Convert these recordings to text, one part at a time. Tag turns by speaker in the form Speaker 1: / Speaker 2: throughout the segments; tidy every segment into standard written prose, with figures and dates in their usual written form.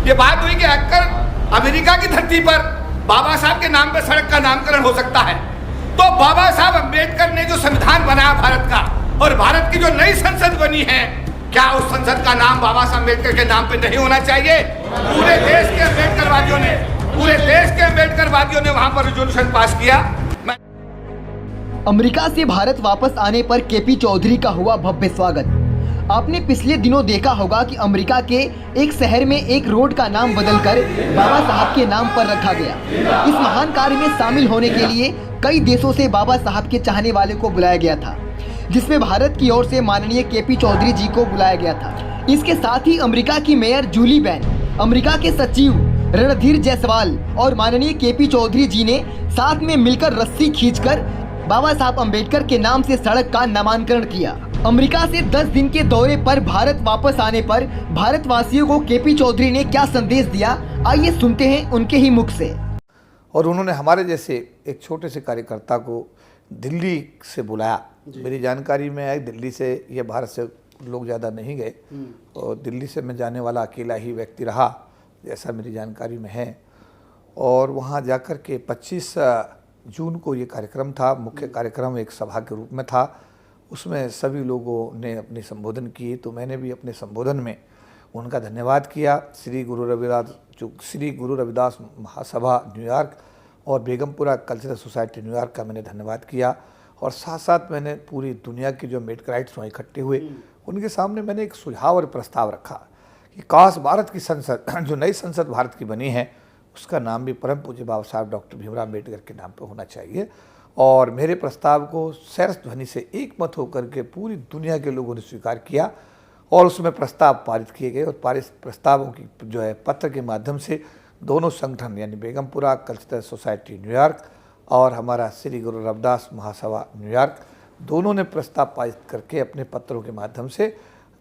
Speaker 1: ये बात हुई कि अगर अमेरिका की धरती पर बाबा साहब के नाम पर सड़क का नामकरण हो सकता है, तो बाबा साहब अम्बेडकर ने जो संविधान बनाया भारत का, और भारत की जो नई संसद बनी है, क्या उस संसद का नाम बाबा साहब अम्बेडकर के नाम पे नहीं होना चाहिए? पूरे देश के अम्बेडकरवादियों ने वहां पर रेजोल्यूशन पास किया।
Speaker 2: अमेरिका से भारत वापस आने पर केपी चौधरी का हुआ भव्य स्वागत। आपने पिछले दिनों देखा होगा कि अमेरिका के एक शहर में एक रोड का नाम बदलकर बाबा साहब के नाम पर रखा गया। इस महान कार्य में शामिल होने के लिए कई देशों से बाबा साहब के चाहने वाले को बुलाया गया था, जिसमें भारत की ओर से माननीय केपी चौधरी जी को बुलाया गया था। इसके साथ ही अमेरिका की मेयर जूली बैन, अमेरिका के सचिव रणधीर जायसवाल और माननीय केपी चौधरी जी ने साथ में मिलकर रस्सी खींचकर बाबा साहब अम्बेडकर के नाम से सड़क का नामांकरण किया। अमेरिका से 10 दिन के दौरे पर भारत वापस आने पर भारतवासियों को केपी चौधरी ने क्या संदेश दिया, आइए सुनते हैं उनके ही मुख से।
Speaker 3: और उन्होंने हमारे जैसे एक छोटे से कार्यकर्ता को दिल्ली से बुलाया। मेरी जानकारी में है दिल्ली से या भारत से लोग ज़्यादा नहीं गए, और दिल्ली से मैं जाने वाला अकेला ही व्यक्ति रहा, जैसा मेरी जानकारी में है। और वहाँ जाकर के 25 जून को ये कार्यक्रम था। मुख्य कार्यक्रम एक सभा के रूप में था, उसमें सभी लोगों ने अपनी संबोधन किए। तो मैंने भी अपने संबोधन में उनका धन्यवाद किया। श्री गुरु रविदास महासभा न्यूयॉर्क और बेगमपुरा कल्चरल सोसाइटी न्यूयॉर्क का मैंने धन्यवाद किया। और साथ साथ मैंने पूरी दुनिया के जो अम्बेडकराइट्स वहाँ इकट्ठे हुए, उनके सामने मैंने एक सुझाव और प्रस्ताव रखा कि काश भारत की संसद, जो नई संसद भारत की बनी है, उसका नाम भी परम पूज्य बाबा साहब डॉक्टर भीमराव अम्बेडकर के नाम पर होना चाहिए। और मेरे प्रस्ताव को सैर ध्वनि से एक मत होकर के पूरी दुनिया के लोगों ने स्वीकार किया, और उसमें प्रस्ताव पारित किए गए। और पारित प्रस्तावों की जो है पत्र के माध्यम से दोनों संगठन यानी बेगमपुरा कल्चरल सोसाइटी न्यूयॉर्क और हमारा श्री गुरु रविदास महासभा न्यूयॉर्क, दोनों ने प्रस्ताव पारित करके अपने पत्रों के माध्यम से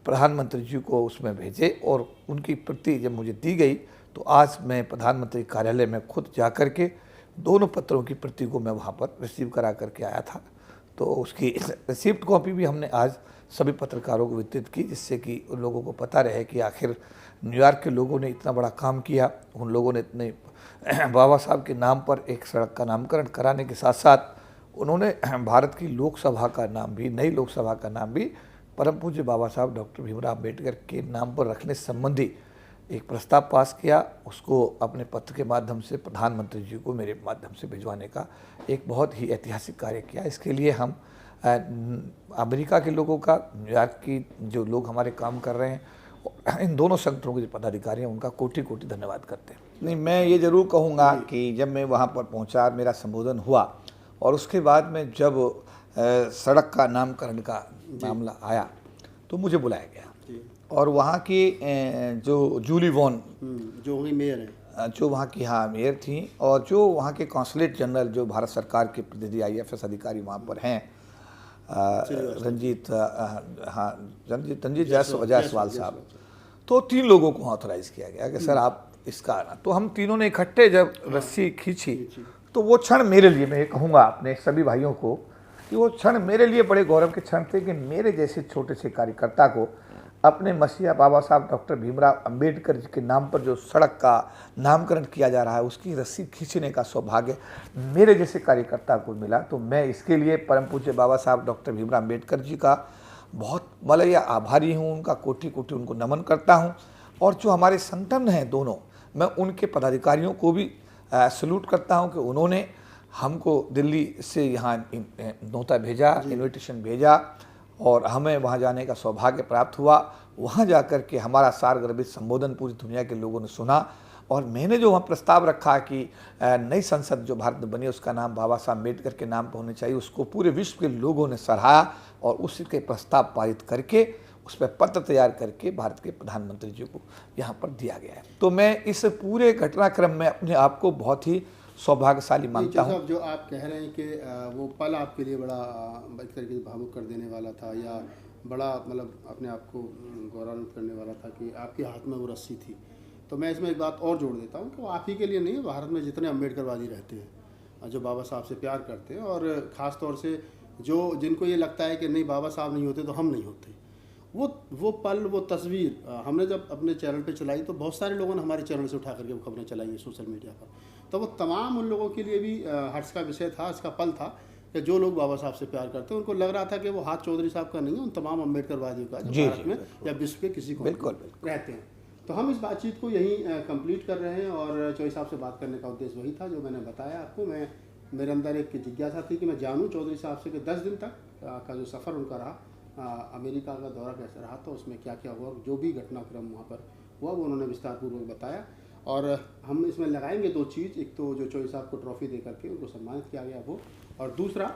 Speaker 3: प्रधानमंत्री जी को उसमें भेजे। और उनकी प्रति जब मुझे दी गई, तो आज मैं प्रधानमंत्री कार्यालय में खुद जा कर के दोनों पत्रों की प्रति को मैं वहाँ पर रिसीव करा करके आया था। तो उसकी रिसिप्ट कॉपी भी हमने आज सभी पत्रकारों को वितरित की, जिससे कि उन लोगों को पता रहे कि आखिर न्यूयॉर्क के लोगों ने इतना बड़ा काम किया। उन लोगों ने इतने बाबा साहब के नाम पर एक सड़क का नामकरण कराने के साथ साथ उन्होंने भारत की लोकसभा का नाम भी, नई लोकसभा का नाम भी परम पूज्य बाबा साहब डॉक्टर भीमराव अम्बेडकर के नाम पर रखने संबंधी एक प्रस्ताव पास किया। उसको अपने पत्र के माध्यम से प्रधानमंत्री जी को मेरे माध्यम से भिजवाने का एक बहुत ही ऐतिहासिक कार्य किया। इसके लिए हम अमेरिका के लोगों का, न्यूयॉर्क की जो लोग हमारे काम कर रहे हैं, इन दोनों संगठनों के जो पदाधिकारी हैं, उनका कोटि कोटि धन्यवाद करते हैं। नहीं, मैं ये ज़रूर कहूँगा कि जब मैं वहाँ पर पहुँचा, मेरा संबोधन हुआ, और उसके बाद में जब सड़क का नामकरण का मामला आया, तो मुझे बुलाया गया। और वहाँ की जो जूली वॉन,
Speaker 4: जो वही मेयर हैं,
Speaker 3: जो वहाँ की मेयर थी, और जो वहाँ के कॉन्सुलेट जनरल, जो भारत सरकार के प्रतिनिधि IFS अधिकारी वहाँ पर हैं, रंजीत जायसवाल साहब, तो 3 लोगों को ऑथराइज़ किया गया कि सर आप इसका आना। तो हम तीनों ने इकट्ठे जब रस्सी खींची, तो वो क्षण मेरे लिए, मैं कहूँगा अपने सभी भाइयों को कि वो क्षण मेरे लिए बड़े गौरव के क्षण थे कि मेरे जैसे छोटे से कार्यकर्ता को अपने मसीहा बाबा साहब डॉक्टर भीमराव अम्बेडकर जी के नाम पर जो सड़क का नामकरण किया जा रहा है, उसकी रस्सी खींचने का सौभाग्य मेरे जैसे कार्यकर्ता को मिला। तो मैं इसके लिए परम पूज्य बाबा साहब डॉक्टर भीमराव अम्बेडकर जी का बहुत मलया आभारी हूँ, उनका कोटि कोटि उनको नमन करता हूँ। और जो हमारे संगठन हैं दोनों, मैं उनके पदाधिकारियों को भी सल्यूट करता हूँ कि उन्होंने हमको दिल्ली से यहाँ न्योता भेजा, इन्विटेशन भेजा, और हमें वहाँ जाने का सौभाग्य प्राप्त हुआ। वहाँ जाकर के हमारा सारगर्भित संबोधन पूरी दुनिया के लोगों ने सुना। और मैंने जो वहाँ प्रस्ताव रखा कि नई संसद जो भारत में बनी, उसका नाम बाबा साहब अम्बेडकर के नाम पर होना चाहिए, उसको पूरे विश्व के लोगों ने सराहा, और उसी के प्रस्ताव पारित करके उस पर पत्र तैयार करके भारत के प्रधानमंत्री जी को यहाँ पर दिया गया है। तो मैं इस पूरे घटनाक्रम में अपने आप को बहुत ही सौभाग्यशाली मानता हूँ।
Speaker 4: जो आप कह रहे हैं कि वो पल आपके लिए बड़ा एक तरीके से भावुक कर देने वाला था, या बड़ा मतलब अपने आप को गौरवान्वित करने वाला था कि आपके हाथ में वो रस्सी थी, तो मैं इसमें एक बात और जोड़ देता हूँ कि वो आप ही के लिए नहीं है, भारत में जितने अम्बेडकरवादी रहते हैं, जो बाबा साहब से प्यार करते हैं, और ख़ास तौर से जो जिनको ये लगता है कि नहीं बाबा साहब नहीं होते तो हम नहीं होते, वो पल, वो तस्वीर हमने जब अपने चैनल पे चलाई तो बहुत सारे लोगों ने हमारे चैनल से उठा करके वो खबरें चलाई हैं सोशल मीडिया पर। तो वो तमाम उन लोगों के लिए भी हर्ष का विषय था, इसका पल था कि जो लोग बाबा साहब से प्यार करते हैं, उनको लग रहा था कि वो हाथ चौधरी साहब का नहीं है, उन तमाम अम्बेडकरवादियों का जो भारत में या विश्व के किसी को रहते हैं। तो हम इस बातचीत को यहीं कंप्लीट कर रहे हैं और चौधरी साहब से बात करने का उद्देश्य वही था जो मैंने बताया आपको। मेरे अंदर एक जिज्ञासा थी कि मैं जानूं चौधरी साहब से कि 10 दिन तक का जो सफ़र उनका रहा, अमेरिका का दौरा कैसे रहा, तो उसमें क्या क्या हुआ, जो भी घटनाक्रम वहाँ पर हुआ वो उन्होंने विस्तारपूर्वक बताया। और हम इसमें लगाएंगे 2 चीज़, एक तो जो चौधरी साहब को ट्रॉफी दे करके उनको सम्मानित किया गया वो, और दूसरा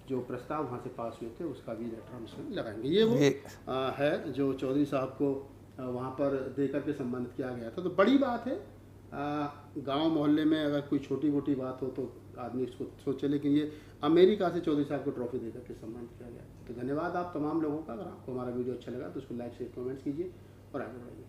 Speaker 4: जो प्रस्ताव वहाँ से पास हुए थे उसका भी लेटर हम इसमें लगाएंगे। ये वो है जो चौधरी साहब को वहाँ पर दे करके सम्मानित किया गया था। तो बड़ी बात है, गांव मोहल्ले में अगर कोई छोटी मोटी बात हो तो आदमी इसको सोचे, लेकिन ये अमेरिका से चौधरी साहब को ट्रॉफी दे करके सम्मानित किया गया। तो धन्यवाद आप तमाम लोगों का। अगर आपको हमारा वीडियो अच्छा लगा तो उसको लाइक शेयर कमेंट्स कीजिए और आगे बढ़ाइए।